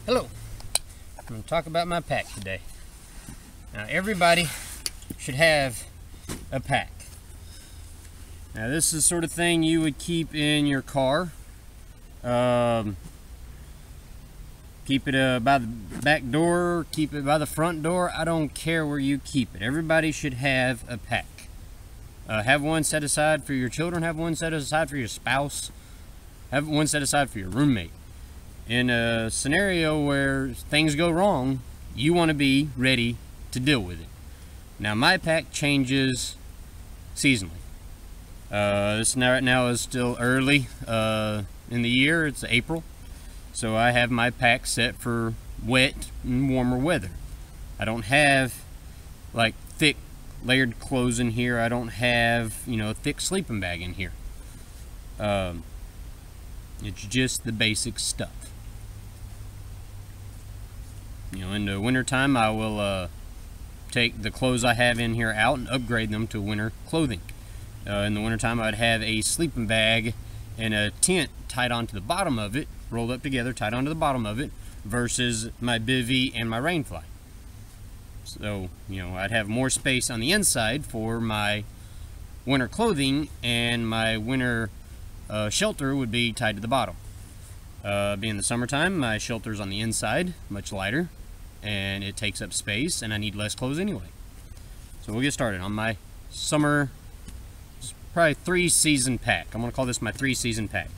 Hello, I'm going to talk about my pack today. Now everybody should have a pack. Now this is the sort of thing you would keep in your car. Keep it by the back door, keep it by the front door. I don't care where you keep it. Everybody should have a pack. Have one set aside for your children, have one set aside for your spouse, have one set aside for your roommate. In a scenario where things go wrong, you want to be ready to deal with it. Now my pack changes seasonally. This right now is still early in the year. It's April, so I have my pack set for wet and warmer weather. I don't have like thick layered clothes in here. I don't have, you know, a thick sleeping bag in here. It's just the basic stuff. You know, in the winter time, I will take the clothes I have in here out and upgrade them to winter clothing. In the winter time, I'd have a sleeping bag and a tent tied onto the bottom of it, rolled up together, tied onto the bottom of it, versus my bivvy and my rainfly. So, you know, I'd have more space on the inside for my winter clothing, and my winter shelter would be tied to the bottom. Being the summertime, my shelter's on the inside, much lighter, and it takes up space, and I need less clothes anyway. So we'll get started on my summer, probably 3-season pack. I'm gonna call this my 3-season pack.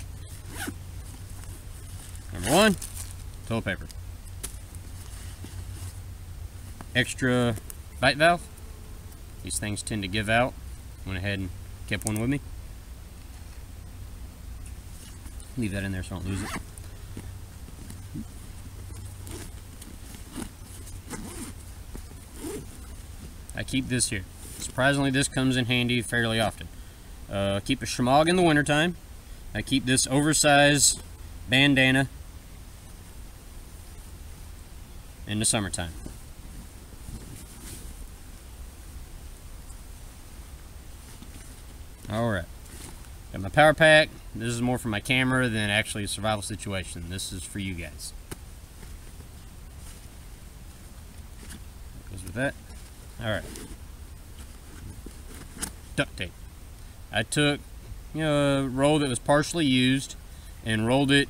Number 1, toilet paper. Extra bite valve. These things tend to give out. Went ahead and kept one with me. Leave that in there so I don't lose it. I keep this here. Surprisingly, this comes in handy fairly often. Keep a shemagh in the wintertime. I keep this oversized bandana in the summertime. Alright. Got my power pack. This is more for my camera than actually a survival situation. This is for you guys. Goes with that. Alright. Duct tape. I took, you know, a roll that was partially used and rolled it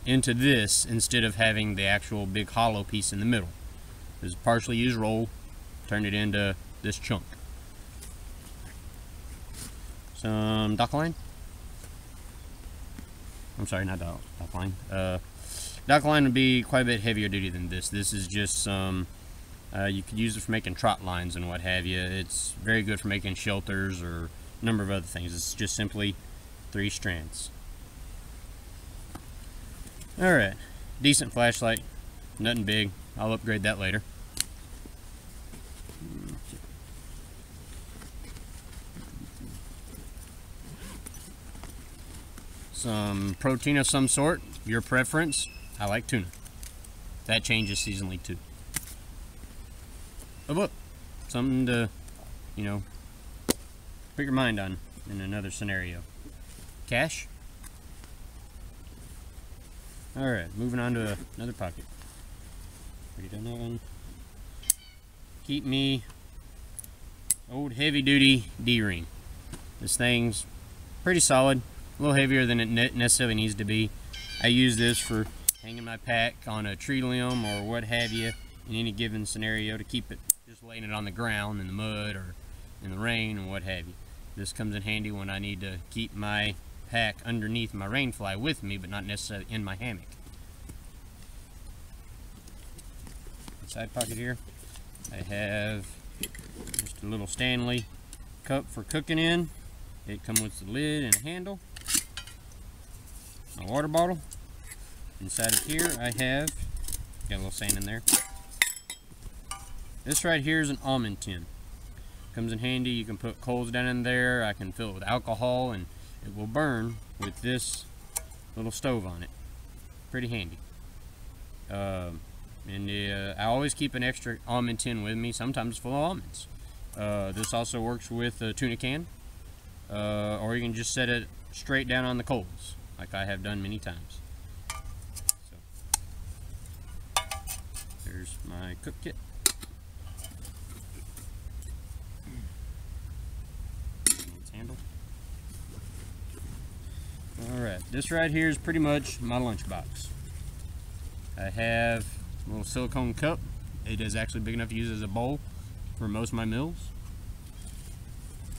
into this instead of having the actual big hollow piece in the middle. This is a partially used roll, turned it into this chunk. Some dock line. I'm sorry, not dock line. Dock line would be quite a bit heavier duty than this. This is just some, you could use it for making trot lines and what have you. It's very good for making shelters or a number of other things. It's just simply 3 strands. Alright, decent flashlight, nothing big. I'll upgrade that later. Some protein of some sort, your preference. I like tuna. That changes seasonally too. A book, something to, you know, put your mind on in another scenario. Cash. Alright, moving on to another pocket. Already done that one. Keep me old heavy duty D-ring. This thing's pretty solid. A little heavier than it necessarily needs to be. I use this for hanging my pack on a tree limb or what have you in any given scenario to keep it, just laying it on the ground in the mud or in the rain or what have you. This comes in handy when I need to keep my pack underneath my rainfly with me, but not necessarily in my hammock. Side pocket here, I have just a little Stanley cup for cooking in. It comes with the lid and a handle. My water bottle. Inside of here I have, got a little sand in there. This right here is an almond tin. Comes in handy. You can put coals down in there. I can fill it with alcohol and it will burn with this little stove on it. Pretty handy. I always keep an extra almond tin with me, sometimes full of almonds. This also works with a tuna can, or you can just set it straight down on the coals, like I have done many times. So, here's my cook kit. Handle. Alright, this right here is pretty much my lunchbox. I have a little silicone cup. It is actually big enough to use as a bowl for most of my meals.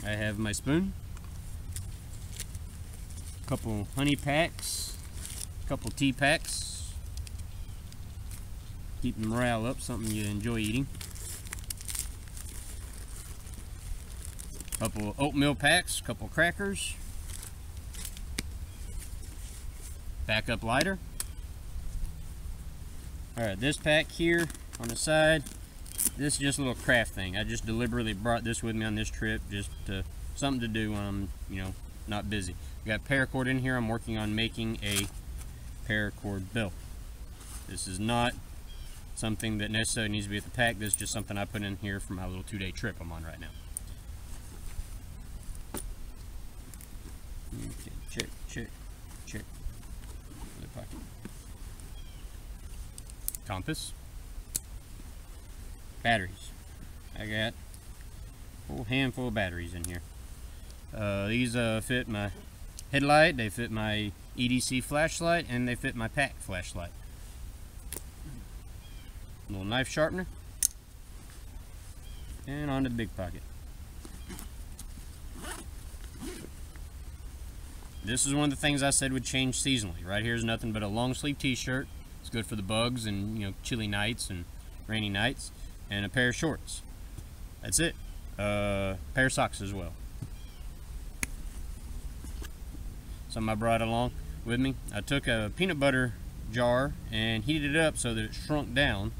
I have my spoon, a couple honey packs, a couple tea packs, keep the morale up, something you enjoy eating. A couple oatmeal packs, a couple crackers, backup lighter. Alright, this pack here on the side, this is just a little craft thing. I just deliberately brought this with me on this trip, just something to do when I'm, not busy. I got paracord in here. I'm working on making a paracord belt. This is not something that necessarily needs to be at the pack. This is just something I put in here for my little 2-day trip I'm on right now. Okay, check. Other pocket. Compass. Batteries. I got a whole handful of batteries in here. These fit my headlight, they fit my EDC flashlight, and they fit my pack flashlight. A little knife sharpener. And on to the big pocket. This is one of the things I said would change seasonally. Right here is nothing but a long sleeve t-shirt. It's good for the bugs and chilly nights and rainy nights. And a pair of shorts. That's it. Pair of socks as well. Something I brought along with me. I took a peanut butter jar and heated it up so that it shrunk down,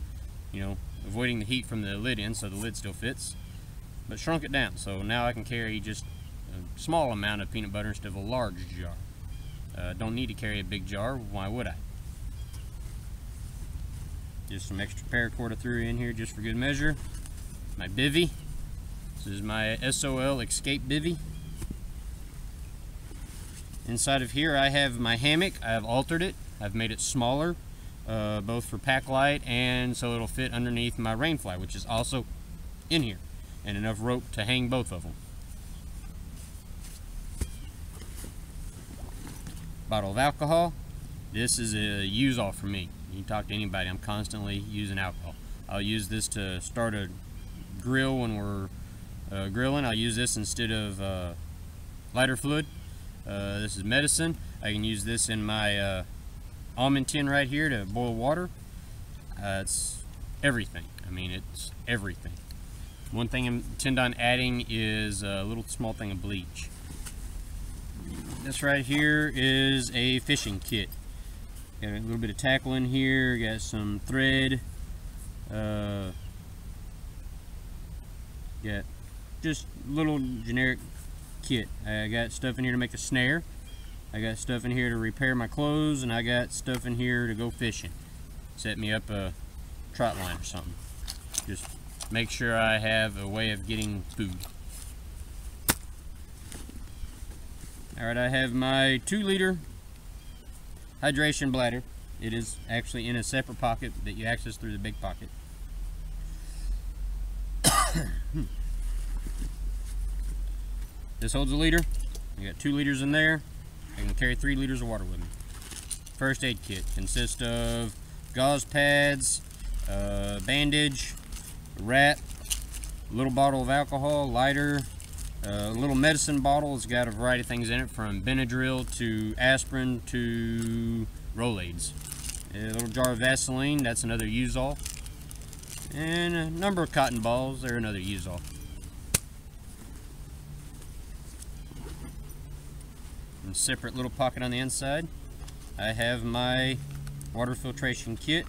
avoiding the heat from the lid in, so the lid still fits, but shrunk it down. So now I can carry just a small amount of peanut butter instead of a large jar. Don't need to carry a big jar. Why would I? Just some extra paracord I threw in here just for good measure. My bivvy. This is my SOL Escape bivvy. Inside of here I have my hammock. I have altered it. I've made it smaller, both for pack light and so it'll fit underneath my rainfly, which is also in here, and enough rope to hang both of them. Bottle of alcohol. This is a use-all for me. You talk to anybody, I'm constantly using alcohol. I'll use this to start a grill when we're grilling. I'll use this instead of lighter fluid. This is medicine. I can use this in my almond tin right here to boil water. It's everything. I mean, it's everything. One thing I intend on adding is a little small thing of bleach. This right here is a fishing kit. Got a little bit of tackle in here, got some thread, got just a little generic kit. I got stuff in here to make a snare, I got stuff in here to repair my clothes, and I got stuff in here to go fishing. Set me up a trot line or something. Just make sure I have a way of getting food. Alright, I have my 2-liter hydration bladder. It is actually in a separate pocket that you access through the big pocket. This holds a liter. I got 2 liters in there. I can carry 3 liters of water with me. First aid kit consists of gauze pads, bandage, wrap, a little bottle of alcohol, lighter, a little medicine bottle. It's got a variety of things in it, from Benadryl to aspirin to Rolaids. A little jar of Vaseline, that's another use-all. And a number of cotton balls, they're another use-all. In a separate little pocket on the inside, I have my water filtration kit,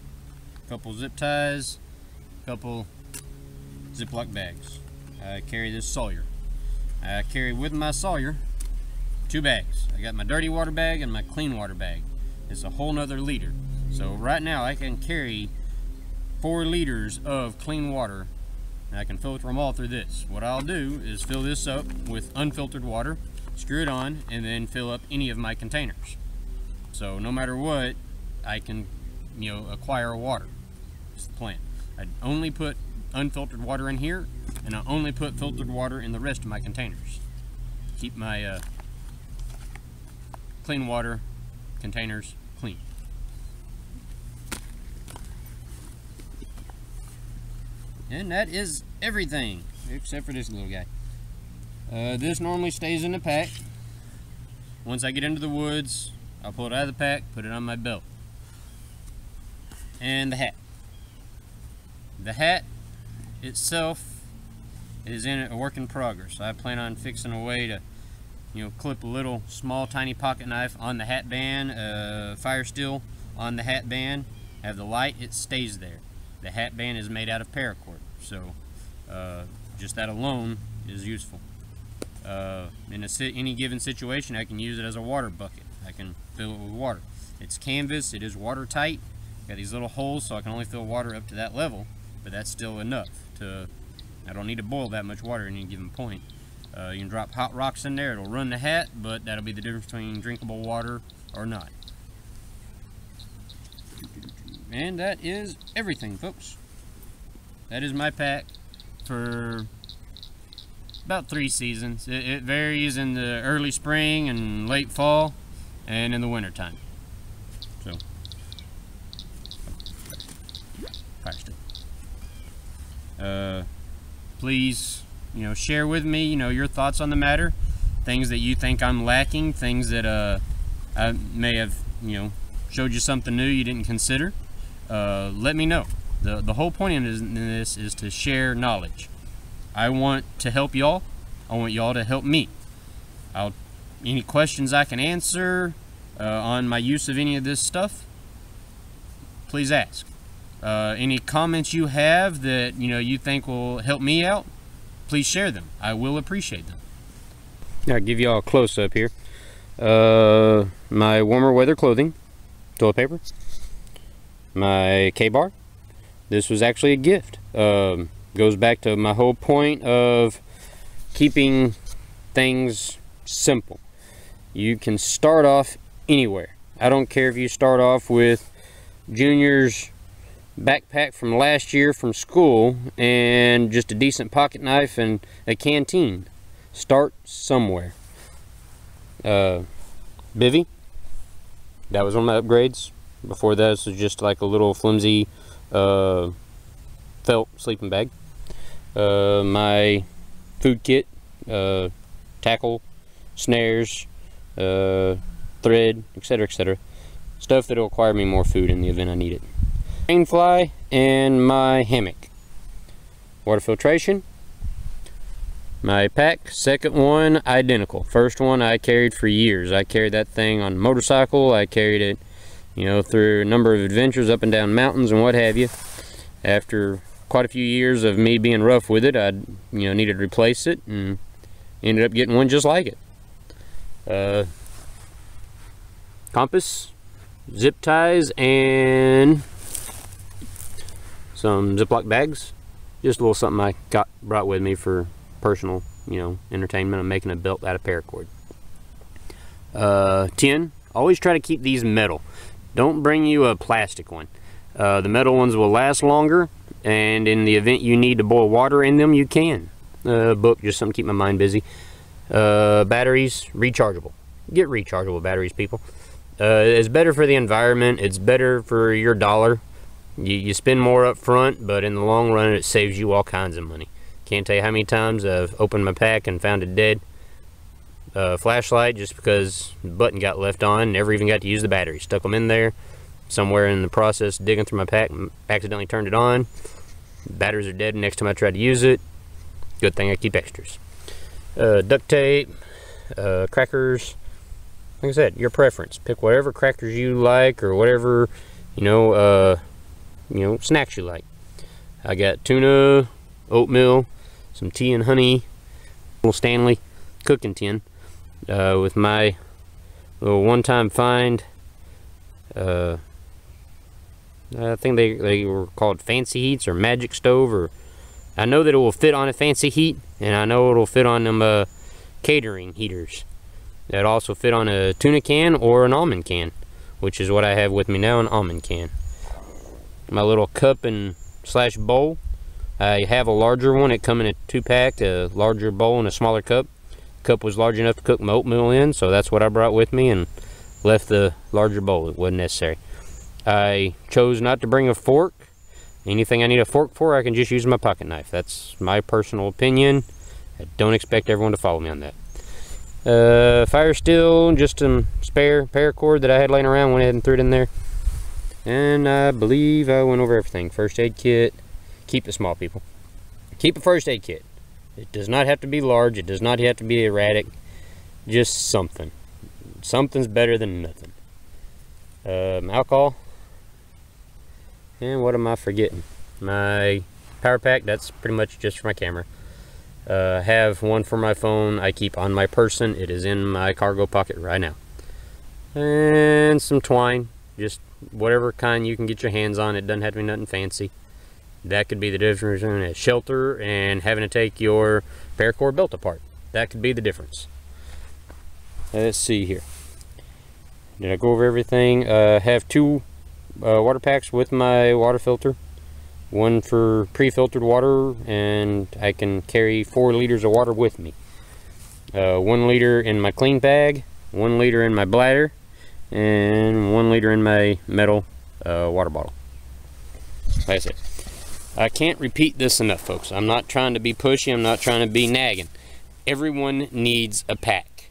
a couple zip ties, a couple Ziploc bags. I carry this Sawyer. I carry with my Sawyer 2 bags. I got my dirty water bag and my clean water bag. It's a whole nother liter. So right now I can carry 4 liters of clean water, and I can filter them all through this. What I'll do is fill this up with unfiltered water, screw it on, and then fill up any of my containers. So no matter what, I can, acquire water. That's the plan. I only put unfiltered water in here, and I only put filtered water in the rest of my containers. Keep my clean water containers clean. And that is everything, except for this little guy. This normally stays in the pack. Once I get into the woods, I'll pull it out of the pack, put it on my belt. And the hat. The hat itself is in a work in progress. I plan on fixing a way to, clip a little small tiny pocket knife on the hat band, fire steel on the hat band, have the light, it stays there. The hat band is made out of paracord, so just that alone is useful. In any given situation, I can use it as a water bucket. I can fill it with water. It's canvas, it is watertight. Got these little holes so I can only fill water up to that level, but that's still enough to, I don't need to boil that much water at any given point. You can drop hot rocks in there, it'll run the hat, but that'll be the difference between drinkable water or not. And that is everything, folks. That is my pack for about 3 seasons. It varies in the early spring and late fall and in the winter time. So, fire stick. Please, share with me, your thoughts on the matter, things that you think I'm lacking, things that I may have, showed you something new you didn't consider. Let me know. The whole point in this is to share knowledge. I want to help y'all. I want y'all to help me. Any questions I can answer on my use of any of this stuff, please ask. Any comments you have that you think will help me out, please share them. I will appreciate them. I'll give y'all a close-up here. My warmer weather clothing, toilet paper, my K-bar. This was actually a gift. Goes back to my whole point of keeping things simple. You can start off anywhere. I don't care if you start off with Junior's backpack from last year from school and just a decent pocket knife and a canteen. Start somewhere. Bivy, that was one of my upgrades. Before that, this was just like a little flimsy felt sleeping bag. My food kit, tackle, snares, thread, etc. Stuff that will acquire me more food in the event I need it. Rain fly and my hammock. Water filtration. My pack, second one identical. First one I carried for years. I carried that thing on a motorcycle. I carried it, through a number of adventures up and down mountains and what have you. After quite a few years of me being rough with it, I needed to replace it and ended up getting one just like it. Compass, zip ties, and some Ziploc bags. Just a little something I brought with me for personal, entertainment. I'm making a belt out of paracord. Tin. Always try to keep these metal. Don't bring you a plastic one. The metal ones will last longer, and in the event you need to boil water in them, you can. Book, just something to keep my mind busy. Batteries, rechargeable. Get rechargeable batteries, people. It's better for the environment. It's better for your dollar. You spend more up front, but in the long run, it saves you all kinds of money. Can't tell you how many times I've opened my pack and found it dead. Flashlight, just because the button got left on, never even got to use the battery. Stuck them in there. Somewhere in the process, digging through my pack, accidentally turned it on. Batteries are dead next time I tried to use it. Good thing I keep extras. Duct tape, crackers. Like I said, your preference. Pick whatever crackers you like, or whatever, snacks you like. I got tuna, oatmeal, some tea and honey, little Stanley cooking tin, with my little one-time find. I think they were called Fancy Heats or Magic Stove, or I know that it will fit on a Fancy Heat, and I know it'll fit on them catering heaters. That also fit on a tuna can or an almond can, which is what I have with me now, an almond can. My little cup and / bowl. I have a larger one. It come in a 2-pack, a larger bowl and a smaller cup. Cup was large enough to cook my oatmeal in, so that's what I brought with me and left the larger bowl. It wasn't necessary. I chose not to bring a fork. Anything I need a fork for, I can just use my pocket knife. That's my personal opinion. I don't expect everyone to follow me on that. Fire steel, just some spare paracord that I had laying around, went ahead and threw it in there. And I believe I went over everything. First aid kit. Keep it small, people. Keep a first aid kit. It does not have to be large. It does not have to be erratic. Just something. Something's better than nothing. Alcohol. And what am I forgetting? My power pack. That's pretty much just for my camera. Have one for my phone. I keep on my person. It is in my cargo pocket right now. And some twine. Just whatever kind you can get your hands on. It doesn't have to be nothing fancy. That could be the difference between a shelter and having to take your paracord belt apart. That could be the difference. Let's see here. Did I go over everything? Have 2 water packs with my water filter. One for pre-filtered water, and I can carry 4 liters of water with me. 1 liter in my clean bag, 1 liter in my bladder, and 1 liter in my metal water bottle. Like I said, I can't repeat this enough, folks. I'm not trying to be pushy. I'm not trying to be nagging. Everyone needs a pack.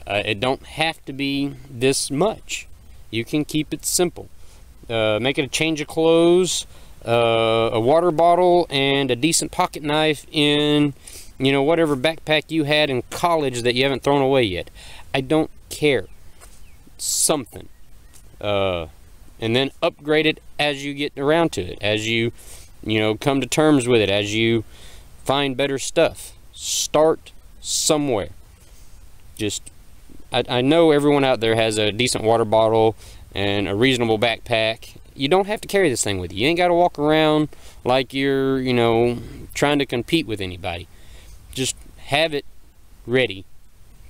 It don't have to be this much. You can keep it simple. Make it a change of clothes, a water bottle, and a decent pocket knife in, you know, whatever backpack you had in college that you haven't thrown away yet. I don't care. Something. And then upgrade it as you get around to it, as you know, come to terms with it, as you find better stuff. Start somewhere. Just, I know everyone out there has a decent water bottle and a reasonable backpack. You don't have to carry this thing with you. You ain't got to walk around like you're, you know, trying to compete with anybody. Just have it ready,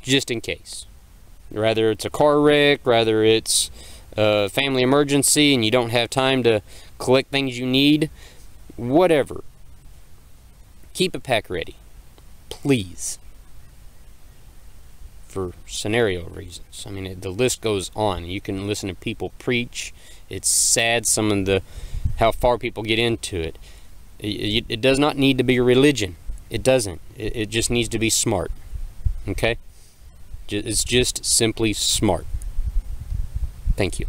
just in case. Rather it's a car wreck, rather it's a family emergency and you don't have time to collect things you need. Whatever. Keep a pack ready. Please. For scenario reasons. I mean, the list goes on. You can listen to people preach. It's sad some of how far people get into it. It does not need to be a religion. It doesn't. It just needs to be smart. Okay? It's just simply smart. Thank you.